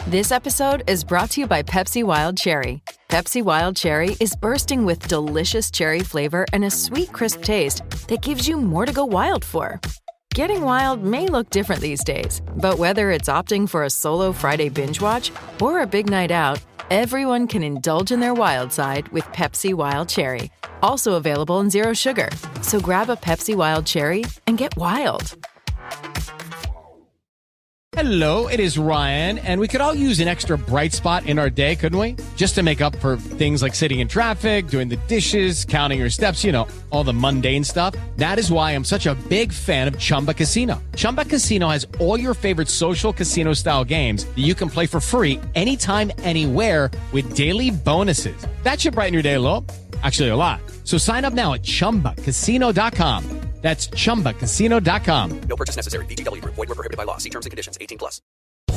This episode is brought to you by Pepsi Wild Cherry. Pepsi Wild Cherry is bursting with delicious cherry flavor and a sweet, crisp taste that gives you more to go wild for. Getting wild may look different these days, but whether it's opting for a solo Friday binge watch or a big night out, everyone can indulge in their wild side with Pepsi Wild Cherry. Also available in Zero Sugar. So grab a Pepsi Wild Cherry and get wild. Hello, it is Ryan, and we could all use an extra bright spot in our day, couldn't we? Just to make up for things like sitting in traffic, doing the dishes, counting your steps, you know, all the mundane stuff. That is why I'm such a big fan of Chumba Casino. Chumba Casino has all your favorite social casino-style games that you can play for free anytime, anywhere with daily bonuses. That should brighten your day a little. Actually, a lot. So sign up now at ChumbaCasino.com. That's ChumbaCasino.com. No purchase necessary. VGW Group. Void where prohibited by law. See terms and conditions. 18+.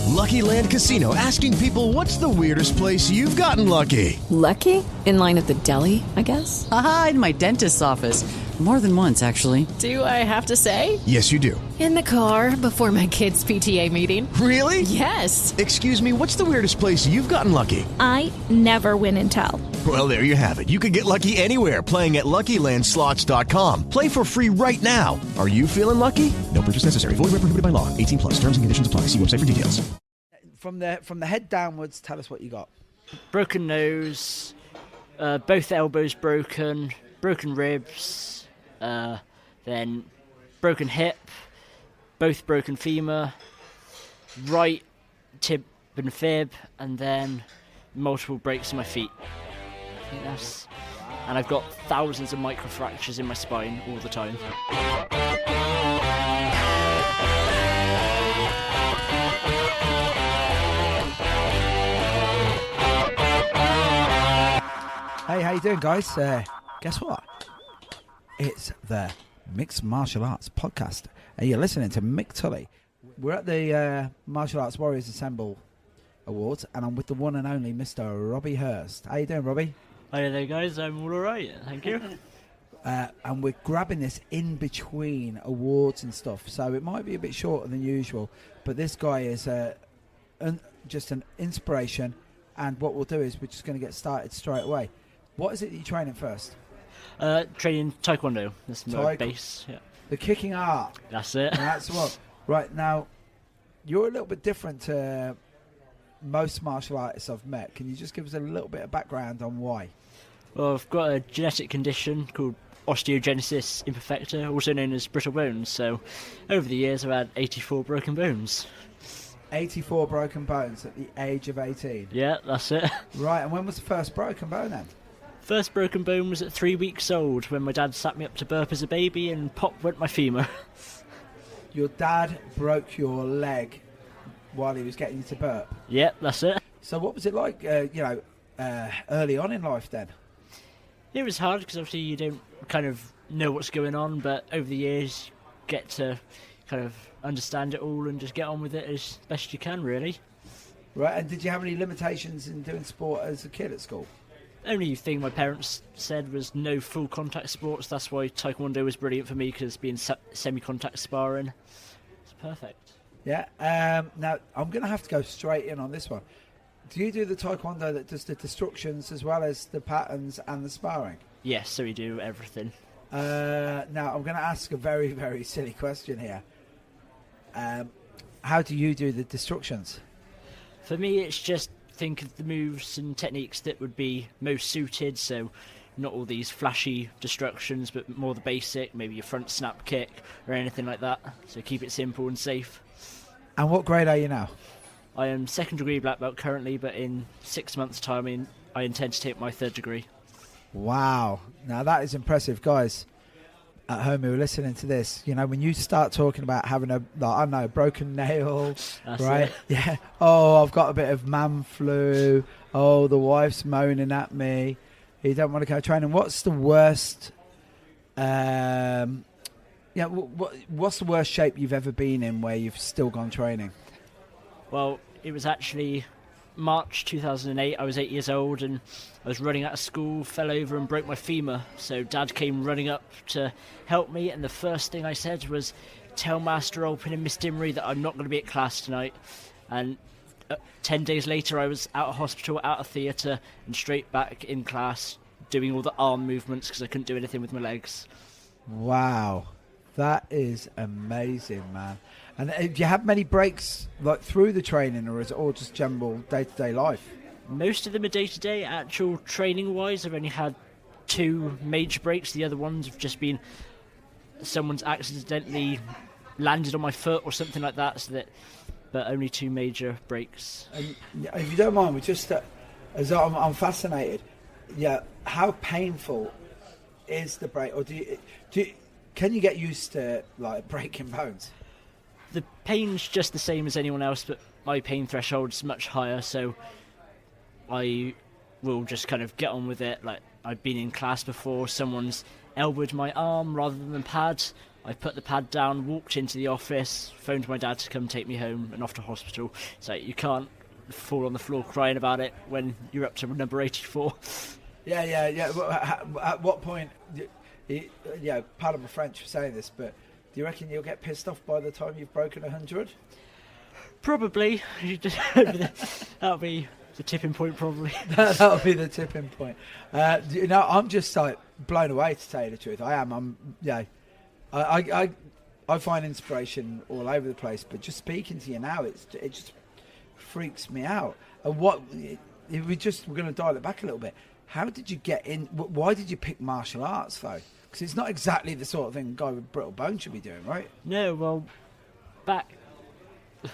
Lucky Land Casino, asking people, what's the weirdest place you've gotten lucky? Lucky? In line at the deli, I guess? Aha, in my dentist's office. More than once, actually. Do I have to say? Yes, you do. In the car before my kids' PTA meeting. Really? Yes. Excuse me, what's the weirdest place you've gotten lucky? I never win and tell. Well, there you have it. You can get lucky anywhere, playing at LuckyLandSlots.com. Play for free right now. Are you feeling lucky? No purchase necessary. Void where prohibited by law. 18+. Terms and conditions apply. See website for details. From the head downwards, tell us what you got. Broken nose, both elbows broken, broken ribs, then broken hip, both broken femur, right tib and fib, and then multiple breaks in my feet. I think that's... And I've got thousands of microfractures in my spine all the time. Hey, how you doing, guys? Guess what? It's the Mixed Martial Arts Podcast, and you're listening to Mick Tully. We're at the Martial Arts Warriors Assemble Awards, and I'm with the one and only Mr. Robbie Hirst. How you doing, Robbie? Hi there, guys. I'm all right. Thank you. And we're grabbing this in between awards and stuff, so it might be a bit shorter than usual, but this guy is just an inspiration, and what we'll do is we're just going to get started straight away. What is it that you're training first? Training TaeKwonDo. That's my base. Yeah. The kicking art. That's it. That's what. Right, now, you're a little bit different to most martial artists I've met. Can you just give us a little bit of background on why? Well, I've got a genetic condition called osteogenesis imperfecta, also known as brittle bones. So, over the years, I've had 84 broken bones. 84 broken bones at the age of 18? Yeah, that's it. Right, and when was the first broken bone then? First broken bone was at 3 weeks old when my dad sat me up to burp as a baby and pop went my femur. Your dad broke your leg while he was getting you to burp? Yep, that's it. So what was it like, early on in life then? It was hard because obviously you don't kind of know what's going on, but over the years you get to kind of understand it all and just get on with it as best you can, really. Right, and did you have any limitations in doing sport as a kid at school? Only thing my parents said was no full contact sports. That's why Taekwondo was brilliant for me, because being semi-contact sparring, it's perfect. Yeah. Now I'm going to have to go straight in on this one. Do you do the Taekwondo that does the destructions as well as the patterns and the sparring? Yes, so we do everything. Now I'm going to ask a very, very silly question here. How do you do the destructions? For me, it's just think of the moves and techniques that would be most suited, so not all these flashy destructions, but more the basic, maybe your front snap kick or anything like that. So keep it simple and safe. And what grade are you now? I am 2nd degree black belt currently, but in 6 months' time I intend to take my 3rd degree. Wow. Now that is impressive, guys. At home who are listening to this, you know, when you start talking about having a broken nail, that's right? It. Yeah. Oh, I've got a bit of man flu. Oh, the wife's moaning at me. You don't want to go training. What's the worst? What's the worst shape you've ever been in where you've still gone training? Well, it was actually March 2008. I was 8 years old and I was running out of school, fell over and broke my femur. So Dad came running up to help me, and the first thing I said was, "Tell Master Olpin and Miss Dimmery that I'm not going to be at class tonight." And 10 days later, I was out of hospital, out of theatre, and straight back in class doing all the arm movements because I couldn't do anything with my legs. Wow, that is amazing, man. And do you have many breaks like through the training, or is it all just general day-to-day life? Most of them are day-to-day. Actual training-wise, I've only had 2 major breaks. The other ones have just been someone's accidentally landed on my foot or something like that, but only 2 major breaks. And if you don't mind, we just as I'm fascinated. Yeah, how painful is the break, or can you get used to like breaking bones? The pain's just the same as anyone else, but my pain threshold's much higher, so I will just kind of get on with it. Like, I've been in class before, someone's elbowed my arm rather than pad. I put the pad down, walked into the office, phoned my dad to come take me home and off to hospital. So you can't fall on the floor crying about it when you're up to number 84. Yeah. Well, at what point, pardon my French for saying this, but do you reckon you'll get pissed off by the time you've broken 100? Probably. That'll be the tipping point, probably. That'll be the tipping point. I'm just like blown away, to tell you the truth. I am. I find inspiration all over the place, but just speaking to you now, it just freaks me out. And we're going to dial it back a little bit. How did you get in? Why did you pick martial arts, though? Because it's not exactly the sort of thing a guy with brittle bones should be doing, right? No, well, back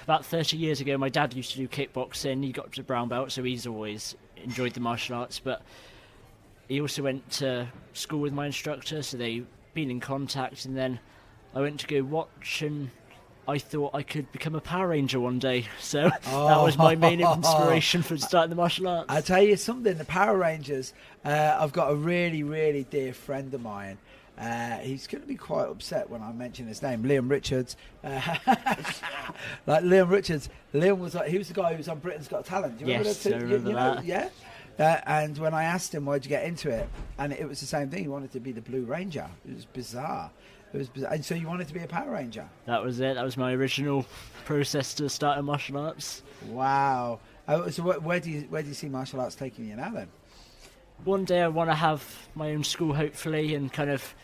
about 30 years ago, my dad used to do kickboxing. He got to brown belt, so he's always enjoyed the martial arts. But he also went to school with my instructor, so they've been in contact. And then I went to go watch, and I thought I could become a Power Ranger one day. So that was my main inspiration for starting the martial arts. I'll tell you something, the Power Rangers, I've got a really, really dear friend of mine. He's going to be quite upset when I mention his name, Liam Richards. Like Liam Richards, he was the guy who was on Britain's Got Talent. Do you remember yes, that? I remember that. Yeah. And when I asked him why'd you get into it, and it was the same thing. He wanted to be the Blue Ranger. It was bizarre. And so you wanted to be a Power Ranger? That was it. That was my original process to start in martial arts. Wow. So where do you see martial arts taking you now then? One day I want to have my own school, hopefully, and kind of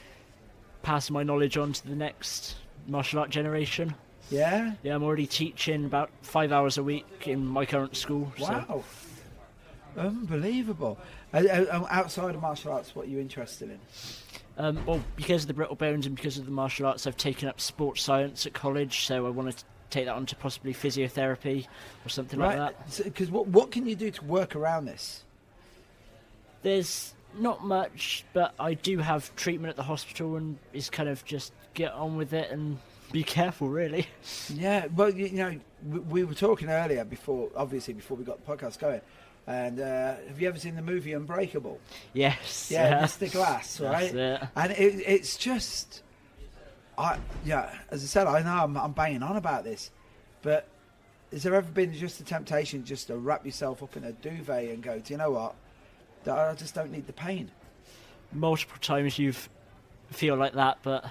pass my knowledge on to the next martial art generation. Yeah? Yeah, I'm already teaching about 5 hours a week in my current school. Wow. So. Unbelievable. Outside of martial arts, what are you interested in? Well, because of the brittle bones and because of the martial arts, I've taken up sports science at college, so I want to take that on to possibly physiotherapy or something like that. Because what can you do to work around this? There's not much, but I do have treatment at the hospital, and is kind of just get on with it and be careful, really. Yeah, well, we were talking earlier before we got the podcast going. And have you ever seen the movie Unbreakable? Yes. Yeah, Mr. Glass, right? That's it. And it's just, as I said, I know I'm banging on about this, but has there ever been just a temptation just to wrap yourself up in a duvet and go, do you know what? I just don't need the pain. Multiple times you feel like that, but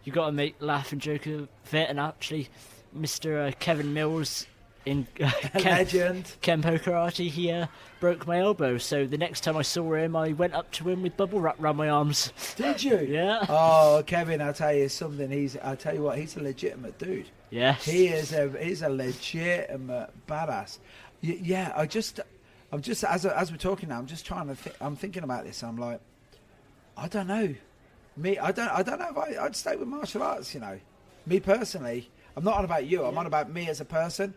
you've got to laugh and joke of it. And actually, Mr. Kevin Mills in legend Kempo Karate, he broke my elbow. So the next time I saw him, I went up to him with bubble wrap around my arms. Did you? Yeah. Oh, Kevin, I'll tell you something. I'll tell you what, he's a legitimate dude. Yes. He's a legitimate badass. Yeah, I'm just as we're talking now, I'm just trying to I'm thinking about this. I'm like, I don't know. I don't know if I'd stay with martial arts, Me personally, I'm not on about you. I'm on about me as a person.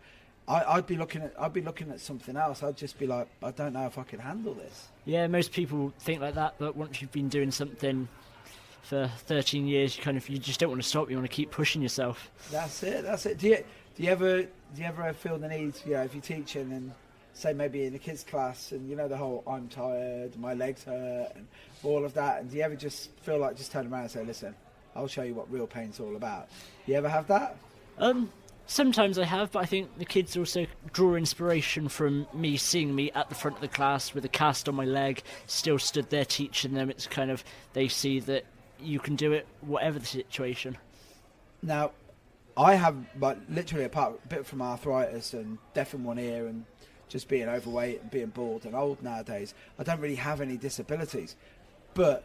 I'd be looking at something else. I'd just be like, I don't know if I could handle this. Yeah, most people think like that, but once you've been doing something for 13 years, you just don't want to stop. You want to keep pushing yourself. That's it. Do you ever feel the need, if you're teaching and say maybe in a kids class, and the whole I'm tired, my legs hurt, and all of that, and do you ever just feel like just turn around and say, listen, I'll show you what real pain's all about? You ever have that? Sometimes I have, but I think the kids also draw inspiration from me, seeing me at the front of the class with a cast on my leg, still stood there teaching them. It's kind of, they see that you can do it whatever the situation. Now, I have, like, literally apart a bit from arthritis and deaf in one ear and just being overweight and being bald and old nowadays, I don't really have any disabilities. But,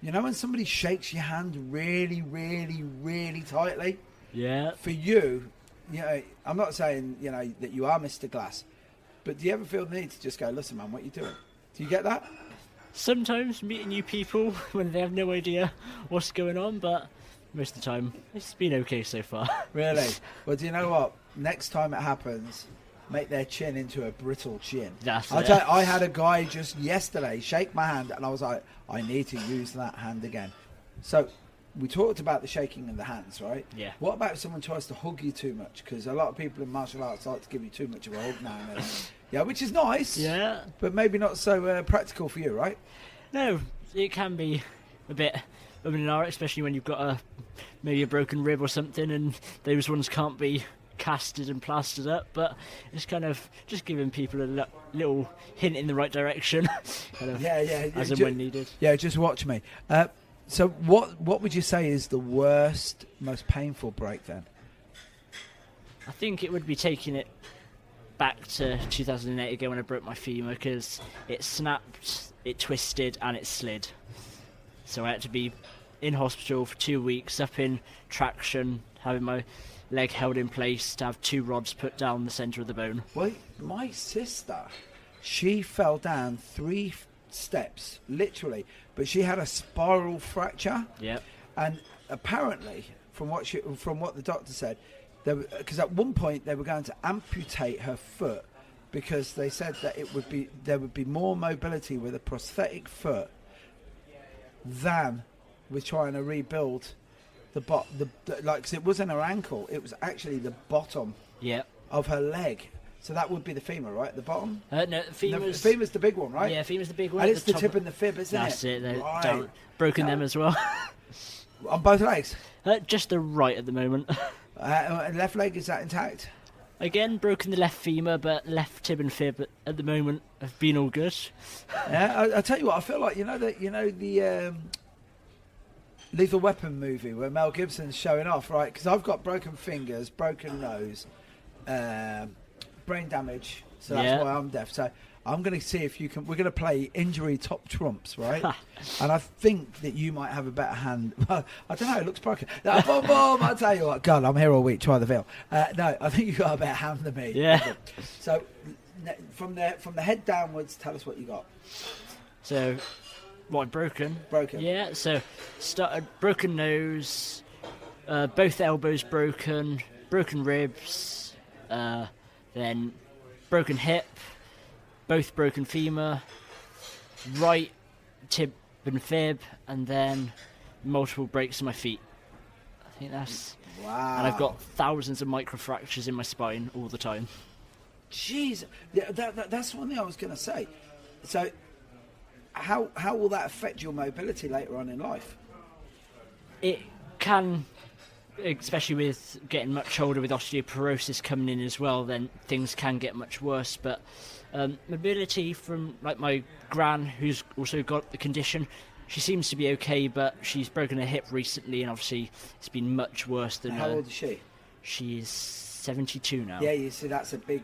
you know when somebody shakes your hand really, really, really tightly? Yeah. For you, you know, I'm not saying, you know, that you are Mr. Glass, but do you ever feel the need to just go, listen, man, what are you doing? Do you get that? Sometimes meeting new people when they have no idea what's going on, but most of the time it's been okay so far. Really? Well, do you know what? Next time it happens, make their chin into a brittle chin. That's I'll it. tell you, I had a guy just yesterday shake my hand, and I was like, I need to use that hand again. So we talked about the shaking of the hands, right? Yeah. What about if someone tries to hug you too much? Because a lot of people in martial arts like to give you too much of a hug now and then. Yeah, which is nice. Yeah. But maybe not so practical for you, right? No, it can be a bit of an art, especially when you've got maybe a broken rib or something, and those ones can't be casted and plastered up. But it's kind of just giving people a little hint in the right direction, kind of as and when needed. Yeah, just watch me. So what would you say is the worst, most painful break then? I think it would be taking it back to 2008 again when I broke my femur, because it snapped, it twisted and it slid. So I had to be in hospital for 2 weeks, up in traction, having my leg held in place to have 2 rods put down the centre of the bone. Well, my sister, she fell down 3 steps, literally, but she had a spiral fracture. Yep. And apparently, from what the doctor said, because at one point they were going to amputate her foot because they said that there would be more mobility with a prosthetic foot than with trying to rebuild because it wasn't her ankle, it was actually the bottom of her leg. So that would be the femur, right? The bottom? No, femur's the big one, right? Yeah, femur's the big one. And it's the tip and the fib, isn't That's it. Right. Broken them as well. On both legs? Just the right at the moment. Left leg, is that intact? Again, broken the left femur, but left tib and fib at the moment have been all good. Yeah, I tell you what, I feel like the Lethal Weapon movie where Mel Gibson's showing off, right? Because I've got broken fingers, broken nose, brain damage, so that's why I'm deaf. So I'm going to see if you can. We're going to play injury top trumps, right? And I think that you might have a better hand. Well, I don't know. It looks broken. Boom, boom, I'll tell you what. God, I'm here all week. Try the film. No, I think you've got a better hand than me. Yeah. So from the head downwards, tell us what you got. So, what, broken? Broken. Yeah. So started broken nose, both elbows broken, broken ribs, then broken hip. Both broken femur, right tib and fib, and then multiple breaks in my feet. I think that's... Wow. And I've got thousands of microfractures in my spine all the time. Jeez. Yeah, that's one thing I was going to say. So how will that affect your mobility later on in life? It can, especially with getting much older, with osteoporosis coming in as well, then things can get much worse. But mobility from like my gran, who's also got the condition, she seems to be okay, but she's broken her hip recently, and obviously it's been much worse than How old is she? She is 72 now. Yeah, you see, that's a big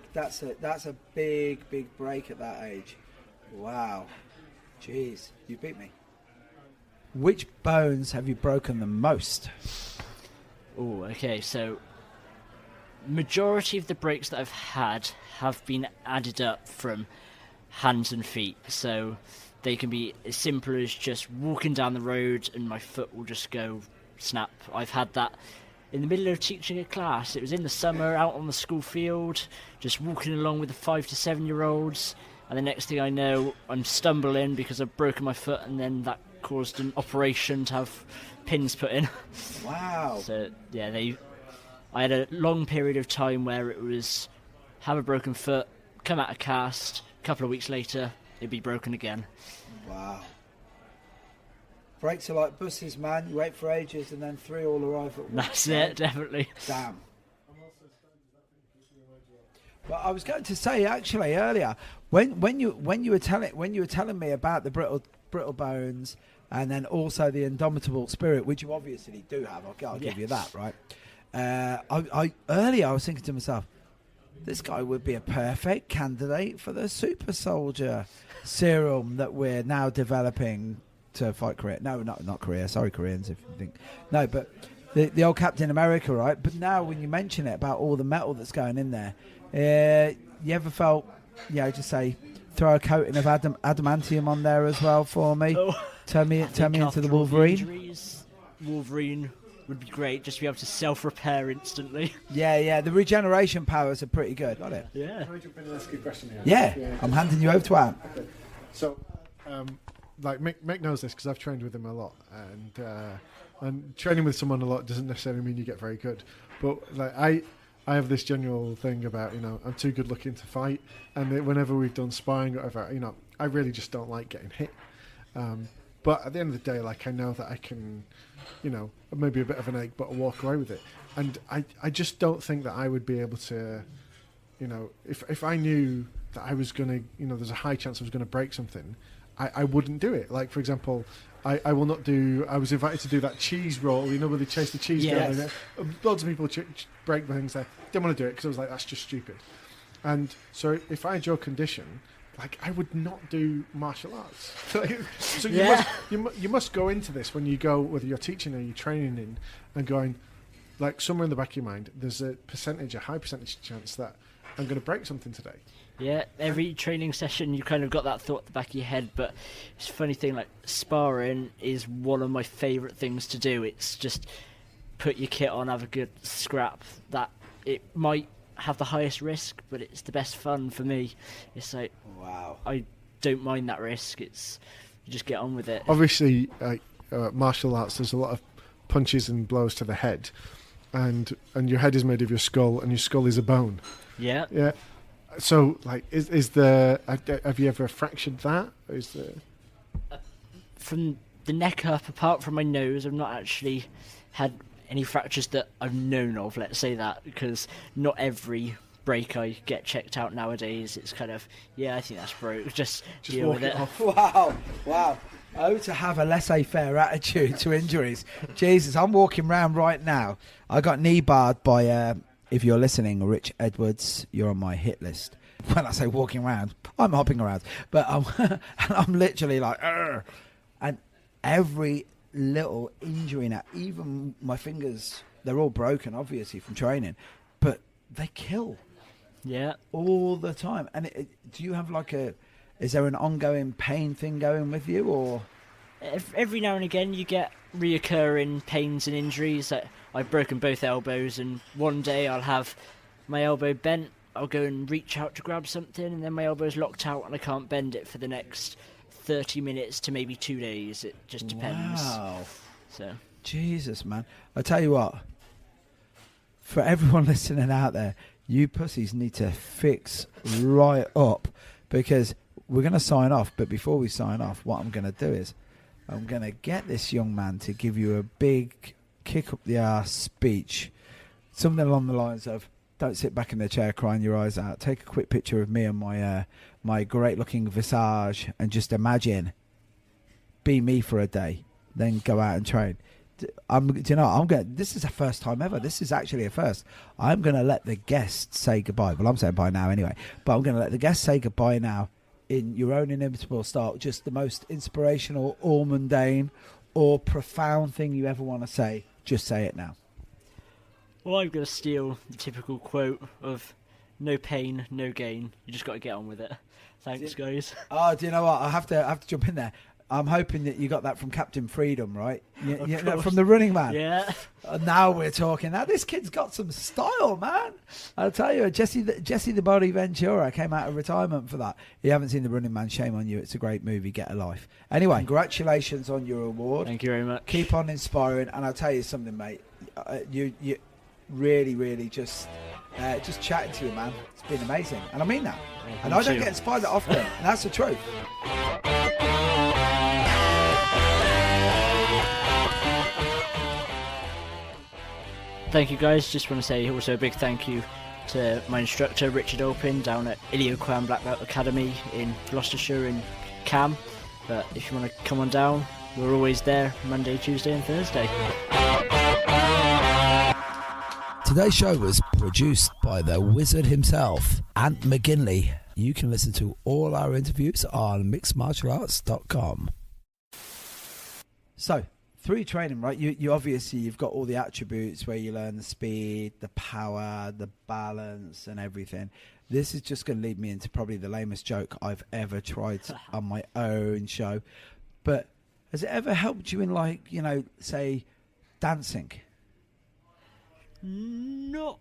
break at that age. Wow. Jeez, you beat me. Which bones have you broken the most? Oh, okay, so majority of the breaks that I've had have been added up from hands and feet. So they can be as simple as just walking down the road and my foot will just go snap. I've had that in the middle of teaching a class. It was in the summer, out on the school field, just walking along with the 5 to 7 year olds, and the next thing I know, I'm stumbling because I've broken my foot, and then that caused an operation to have pins put in. Wow. So yeah, I had a long period of time where it was have a broken foot, come out of cast, a couple of weeks later it'd be broken again. Wow. Breaks are like buses, man. You wait for ages and then 3 all arrive at once. That's it, definitely. Damn. But I was going to say actually earlier, when you were telling me about the brittle bones and then also the indomitable spirit, which you obviously do have, I'll give you that, right? Earlier I was thinking to myself, this guy would be a perfect candidate for the super soldier serum that we're now developing to fight Korea. No, not Korea. Sorry, Koreans, if you think. No, but the old Captain America, right? But now when you mention it about all the metal that's going in there, you ever felt, just say, throw a coating of adamantium on there as well for me? Oh, turn me into the Wolverine. Wolverine would be great, just to be able to self-repair instantly. Yeah, the regeneration powers are pretty good. Got it? Yeah. Can I jump in and ask you a question here? Yeah, I'm handing you over to Ant. Okay. So, like Mick knows this because I've trained with him a lot, and training with someone a lot doesn't necessarily mean you get very good. But like I have this general thing about, I'm too good looking to fight, and whenever we've done sparring or whatever, I really just don't like getting hit. But at the end of the day, like I know that I can, maybe a bit of an ache, but I'll walk away with it. And I just don't think that I would be able to, if I knew that I was going to, there's a high chance I was going to break something, I wouldn't do it. Like, for example, I will not do, I was invited to do that cheese roll, where they chase the cheese Yes. down. Loads of people break things there. Didn't want to do it because I was like, that's just stupid. And so if I had your condition, like, I would not do martial arts. So you must go into this when you go, whether you're teaching or you're training in, and going, like, somewhere in the back of your mind, there's a high percentage chance that I'm going to break something today. Yeah, every training session you kind of got that thought at the back of your head, but it's a funny thing, like, sparring is one of my favourite things to do. It's just put your kit on, have a good scrap. That it might have the highest risk, but it's the best fun for me. It's like, wow, I don't mind that risk. It's, you just get on with it. Obviously, martial arts, there's a lot of punches and blows to the head, and your head is made of your skull, and your skull is a bone. Yeah. So, like, have you ever fractured that? From the neck up, apart from my nose, I've not actually had any fractures that I've known of, let's say that, because not every break I get checked out nowadays. It's kind of, I think that's broke, just deal with it. Wow. Oh, to have a laissez-faire attitude to injuries. Jesus, I'm walking around right now. I got knee barred by, if you're listening, Rich Edwards, you're on my hit list. When I say walking around, I'm hopping around. But I'm literally like, Argh! And every little injury now, even my fingers, they're all broken, obviously, from training. But they kill. Yeah. All the time. And do you have is there an ongoing pain thing going with you, or? Every now and again you get reoccurring pains and injuries. I've broken both elbows, and one day I'll have my elbow bent, I'll go and reach out to grab something, and then my elbow's locked out and I can't bend it for the next 30 minutes to maybe 2 days. It just depends. Wow. So. Jesus, man. I tell you what, for everyone listening out there, you pussies need to fix right up, because we're going to sign off. But before we sign off, what I'm going to do is I'm going to get this young man to give you a big kick up the arse speech, something along the lines of, don't sit back in the chair crying your eyes out. Take a quick picture of me and my great-looking visage, and just imagine, be me for a day, then go out and train. This is a first time ever. This is actually a first. I'm going to let the guests say goodbye. Well, I'm saying bye now anyway. But I'm going to let the guests say goodbye now in your own inimitable style. Just the most inspirational or mundane or profound thing you ever want to say. Just say it now. Well, I'm going to steal the typical quote of no pain, no gain. You just got to get on with it. Thanks, guys. Oh, do you know what? I have to jump in there. I'm hoping that you got that from Captain Freedom, right? From the Running Man. Yeah. Now we're talking. Now this kid's got some style, man. I'll tell you, Jesse the Body Ventura came out of retirement for that. If you haven't seen the Running Man, shame on you. It's a great movie. Get a life. Anyway, congratulations on your award. Thank you very much. Keep on inspiring. And I'll tell you something, mate. You really just chatting to you, man. It's been amazing, and I mean that. And I don't get inspired that often, and that's the truth. Thank you, guys. Just want to say also a big thank you to my instructor Richard Opin down at Ilio-Kwan Black Belt Academy in Gloucestershire in Cam. But if you want to come on down, we're always there Monday, Tuesday and Thursday. Today's show was produced by the wizard himself, Ant McGinley. You can listen to all our interviews on mixedmartialarts.com. So, through your training, right, you obviously, you've got all the attributes where you learn the speed, the power, the balance and everything. This is just going to lead me into probably the lamest joke I've ever tried on my own show. But has it ever helped you in, like, you know, say, dancing? Not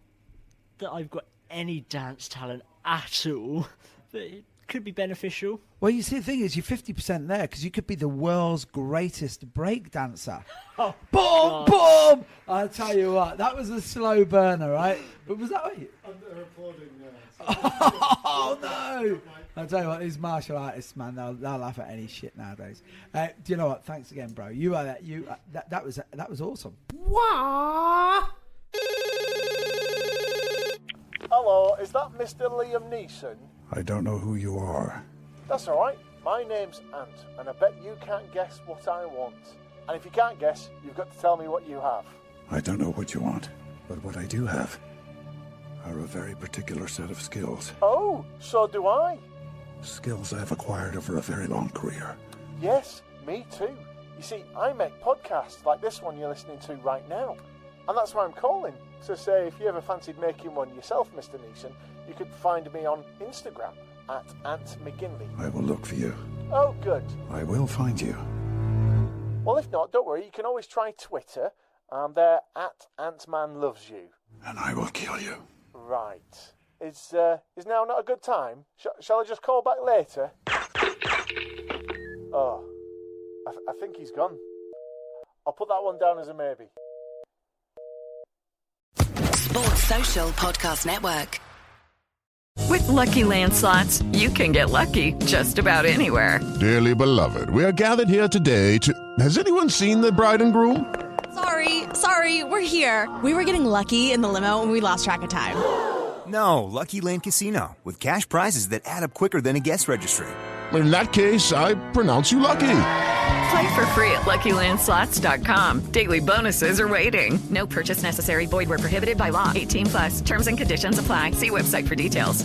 that I've got any dance talent at all, but it could be beneficial. Well, you see, the thing is, you're 50% there because you could be the world's greatest break dancer. Oh, boom, boom! I'll tell you what, that was a slow burner, right? But was that what you... They're applauding there. Oh, no! I'll tell you what, these martial artists, man, they'll laugh at any shit nowadays. Do you know what? Thanks again, bro. You are that. That was awesome. Wow! Hello, is that Mr. Liam Neeson? I don't know who you are. That's alright. My name's Ant, and I bet you can't guess what I want. And if you can't guess, you've got to tell me what you have. I don't know what you want, but what I do have are a very particular set of skills. Oh, so do I. Skills I've acquired over a very long career. Yes, me too. You see, I make podcasts like this one you're listening to right now. And that's why I'm calling. So say, if you ever fancied making one yourself, Mr. Neeson, you could find me on Instagram at Ant McGinley. I will look for you. Oh, good. I will find you. Well, if not, don't worry. You can always try Twitter. I'm there at AntManLovesYou. And I will kill you. Right. Is now not a good time? Shall I just call back later? Oh, I think he's gone. I'll put that one down as a maybe. Sports Social Podcast Network. With Lucky Land Slots, you can get lucky just about anywhere. Dearly beloved, we are gathered here today to... Has anyone seen the bride and groom? Sorry, we're here. We were getting lucky in the limo and we lost track of time. No, Lucky Land Casino, with cash prizes that add up quicker than a guest registry. In that case, I pronounce you lucky. Play for free at LuckyLandSlots.com. Daily bonuses are waiting. No purchase necessary. Void where prohibited by law. 18+. Terms and conditions apply. See website for details.